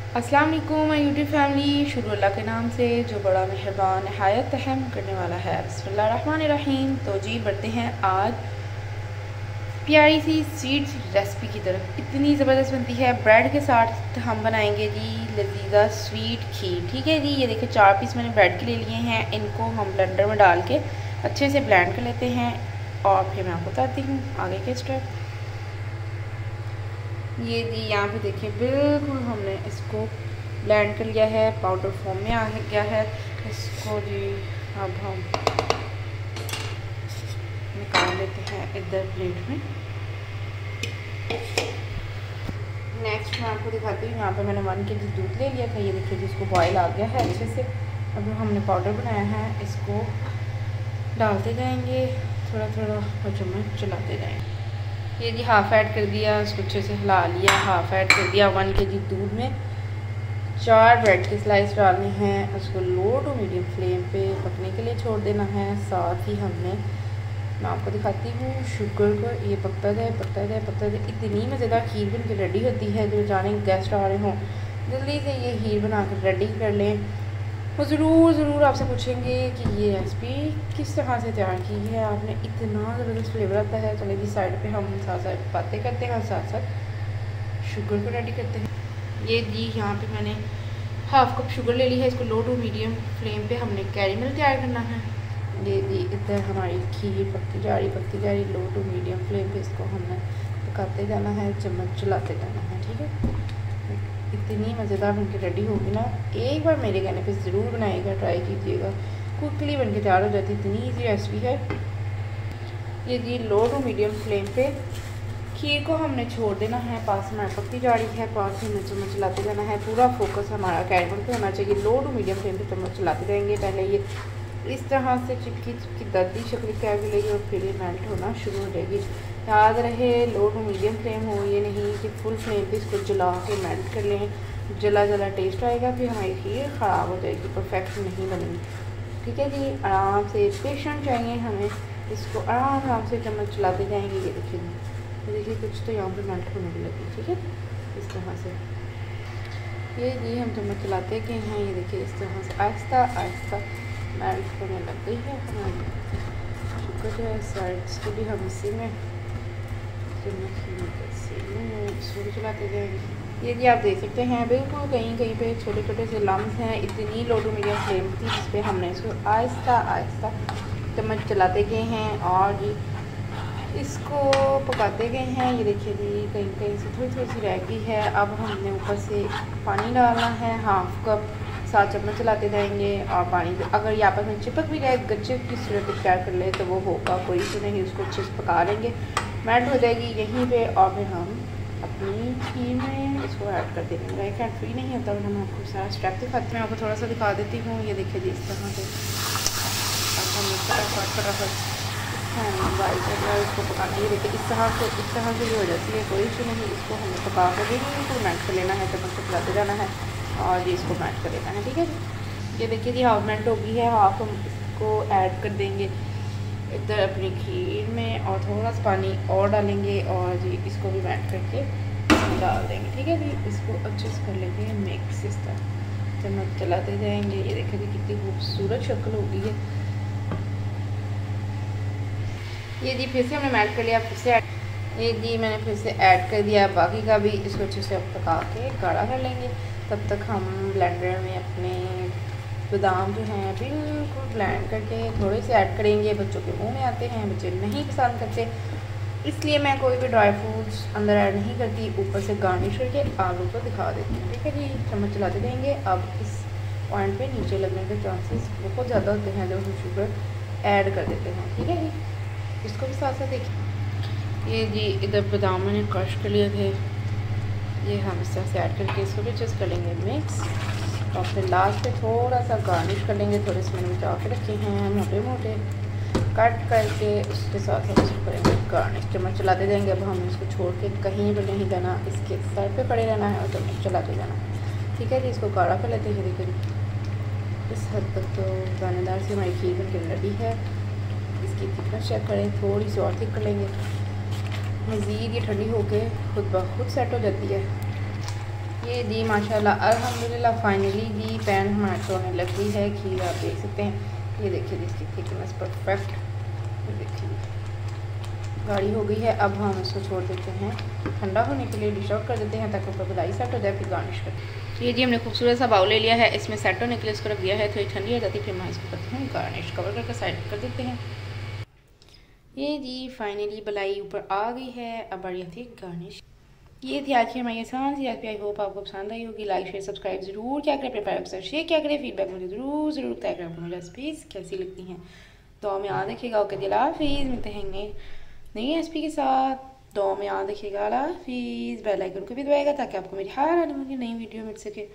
अस्सलाम वालेकुम my YouTube family. शुरू अल्लाह के नाम से जो बड़ा मेहरबान नहायत रहम करने वाला है। बिस्मिल्लाहिर्रहमानिर्रहीम। तो जी बढ़ते हैं आज प्यारी सी स्वीट रेसिपी की तरफ। इतनी ज़बरदस्त बनती है। ब्रेड के साथ हम बनाएंगे जी लजीजा स्वीट खीर। ठीक है जी, ये देखिए 4 पीस मैंने ब्रेड के ले लिए हैं। इनको हम ब्लेंडर में डाल के अच्छे से ब्लेंड कर लेते हैं और फिर मैं आपको बताती हूँ आगे के स्टेप। ये जी यहाँ पे देखिए बिल्कुल हमने इसको ब्लेंड कर लिया है, पाउडर फॉर्म में आ गया है। इसको जी अब हम निकाल लेते हैं इधर प्लेट में। नेक्स्ट मैं आपको दिखाती हूँ, यहाँ पे मैंने 1 kg दूध ले लिया था। ये देखिए जिसको बॉयल आ गया है अच्छे से। अब हमने पाउडर बनाया है, इसको डालते जाएंगे थोड़ा थोड़ा और चम्मच चलाते जाएंगे। ये जी हाफ़ ऐड कर दिया, उसको अच्छे से हिला लिया। हाफ़ ऐड कर दिया 1 kg दूध में। 4 ब्रेड के स्लाइस डालने हैं, उसको लो टू मीडियम फ्लेम पे पकने के लिए छोड़ देना है। साथ ही हमने, मैं आपको दिखाती हूँ शुगर को, ये पकता जाए पकता जाए पकता जाए। इतनी मज़ेदार खीर बन के रेडी होती है। जो जाने गेस्ट आ रहे हों जल्दी से ये खीर बना कर रेडी कर लें। वो ज़रूर आपसे पूछेंगे कि ये रेसिपी किस तरह से तैयार की है आपने। इतना ज़बरदस्त फ्लेवर आता है। चलिए जी साइड पे हम साथ साथ बातें करते हैं, साथ साथ शुगर को रेडी करते हैं। ये जी यहाँ पे मैंने हाफ़ कप शुगर ले ली है। इसको लो टू मीडियम फ्लेम पे हमने कैरेमल तैयार करना है। ये जी इधर हमारी खीर पकती जा रही लो टू मीडियम फ्लेम पे इसको हमने पकाते जाना है, चम्मच चलाते जाना है। ठीक है, इतनी मज़ेदार बनके रेडी होगी ना, एक बार मेरे कहने पे ज़रूर बनाइएगा, ट्राई कीजिएगा। क्विकली बनके तैयार हो जाती है, इतनी ईजी रेसिपी है। ये जी लो टू मीडियम फ्लेम पे खीर को हमने छोड़ देना है। 5 मिनट पकती जा रही है, 5 मिनट चम्मच चलाते जाना है। पूरा फोकस हमारा कैरेमल पे होना चाहिए। लो टू मीडियम फ्लेम पे चम्मच चलाते जाएंगे। पहले ये इस तरह से चिपकी दर्दी शक्ल क्या मिलेगी और फिर ये मेल्ट होना शुरू हो जाएगी। याद रहे लो टू मीडियम फ्लेम हो, ये नहीं कि फुल फ्लेम पे इसको जला के मेल्ट कर लें। जला जला टेस्ट आएगा, फिर हमारी खीर ख़राब हो जाएगी, परफेक्ट नहीं बनेगी। ठीक है जी, आराम से पेशेंट चाहिए हमें। इसको आराम से चम्मच चलाते जाएंगे। ये देखिए कुछ तो यहाँ पे मेल्ट होने भी लगी। ठीक है, इस तरह से ये जी हम चम्मच चलाते गए हैं। ये देखिए इस तरह से आहिस्ता आहिस्ता मेल्ट होने लग गई है हमारी शुगर जो है। साइड्स को भी हम इसी में इसको चलाते जाएंगे। ये जी आप देख सकते हैं बिल्कुल कहीं कहीं पे छोटे छोटे से लम्स हैं। इतनी लो टू मीडियम फ्लेम थी जिस पे हमने इसको आहिस्ता आहिस्ता चम्मच चलाते गए हैं और जी इसको पकाते गए हैं। ये देखिए जी कहीं कहीं से थोड़ी थोड़ी सी रह गई है। अब हमने ऊपर से पानी डालना है, हाफ़ कप। 7 चम्मच चलाते जाएंगे और पानी अगर ये आपस में चिपक भी जाए, गच्चे की सूरत इख्तियार कर ले तो वो होगा, कोई इशू नहीं। उसको अच्छे से पका लेंगे, मेल्ट हो जाएगी यहीं पे और फिर हम अपनी खीर में इसको ऐड कर देंगे। मेरा एक फ्री नहीं होता, वरना मैं आपको सारा स्टेप दिखाती हूँ। आपको थोड़ा सा दिखा देती हूँ। ये देखिए जी इस तरह से अब हम फटाफट इसको पकाना। ये देखिए इस तरह से भी हो जाती है, कोई इशू नहीं। इसको हमें पका कर बिल्कुल मेल्ट कर लेना है, चम्मच से चलाते जाना है और ये इसको मेल्ट कर लेना है। ठीक है जी, ये देखिए जी हाफ मेल्ट हो गई है। हाफ हम इसको ऐड कर देंगे इधर अपनी खीर में और थोड़ा सा पानी और डालेंगे और जी इसको भी मेल्ट करके डाल देंगे। ठीक है जी, इसको अच्छे से कर लेंगे मिक्स। इस तरह चम्मच चलाते जाएंगे। ये देखिए जी कितनी खूबसूरत शक्ल हो गई है। ये जी फिर से हमने मेल्ट कर लिया, फिर से ये जी मैंने फिर से ऐड कर दिया बाकी का भी। इसको अच्छे से पका के गाढ़ा कर लेंगे। तब तक हम ब्लेंडर में अपने बादाम जो हैं बिल्कुल ब्लेंड करके थोड़े से ऐड करेंगे। बच्चों के मुंह में आते हैं, बच्चे नहीं पसंद करते, इसलिए मैं कोई भी ड्राई फ्रूट्स अंदर ऐड नहीं करती। ऊपर से गार्निश करके आलू को दिखा देती हूँ। ठीक है जी, चम्मच चलाते जाएंगे। अब इस पॉइंट पे नीचे लगने के चांसेस बहुत ज़्यादा होते हैं जब हम शुगर ऐड कर देते हैं। ठीक है जी, इसको भी साथ साथ देखिए। ये जी इधर बादाम मैंने क्रश कर लिए थे, ये हम इस तरह से ऐड करके इसको भी जस्ट कर लेंगे मिक्स और फिर लास्ट पे थोड़ा सा गार्निश कर लेंगे। थोड़े से मैंने बचा के रखे हैं मोटे मोटे कट करके, उसके साथ हम इसको करेंगे गार्निश। चम्मच चलाते जाएंगे। अब हम इसको छोड़ के कहीं पर नहीं जाना, इसके सर पे पड़े रहना है और चम्मच चलाते जाना। ठीक है जी, इसको गाढ़ा कर लेते हैं। देखिए इस हद तक तो दानेदार से हमारी खीर बनके रेडी है। इसकी थिकनेस चेक करें, थोड़ी सी और थिक कर लेंगे। मज़ीद ये ठंडी होके खुद ब खुद सेट हो जाती है। ये जी माशाल्लाह अल्हम्दुलिल्लाह फाइनली जी पैन हमारा छोड़ने लग गई है। खीर आप देख सकते हैं, ये देखिए इसकी थिकनेस परफेक्ट, ये देखिए गाढ़ी हो गई है। अब हम इसको छोड़ देते हैं ठंडा होने के लिए, डिश आउट कर देते हैं ताकि ऊपर गुलाई सेट हो जाए, फिर गार्निश कर। तो ये जी हमने खूबसूरत सा बाउल ले लिया है, इसमें सेट होने के लिए इसको रख दिया है, थोड़ी ठंडी हो जाती है, फिर हम इसको करते हैं गार्निश, कवर करके साइड कर देते हैं। ये जी फाइनली बलाई ऊपर आ गई है, अब बढ़िया थी गार्निश। ये थी आज की हमारी आसान सी रेसिपी। आई होप आपको पसंद आई होगी। लाइक शेयर सब्सक्राइब ज़रूर क्या करें, अपने प्यार के साथ शेयर क्या करें, फीडबैक मुझे ज़रूर तय करें आपको मेरी रेसिपीज़ कैसी लगती हैं। दुआ में याद रखिएगा। ओके अल्लाह हाफिज़, मिलते हैं नई रेसिपी के साथ। दुआ में याद रखिएगा। अल्लाह हाफिज़। बेल आइकन को भी दबाएगा ताकि आपको मेरी हर आने वाली नई वीडियो मिल सके।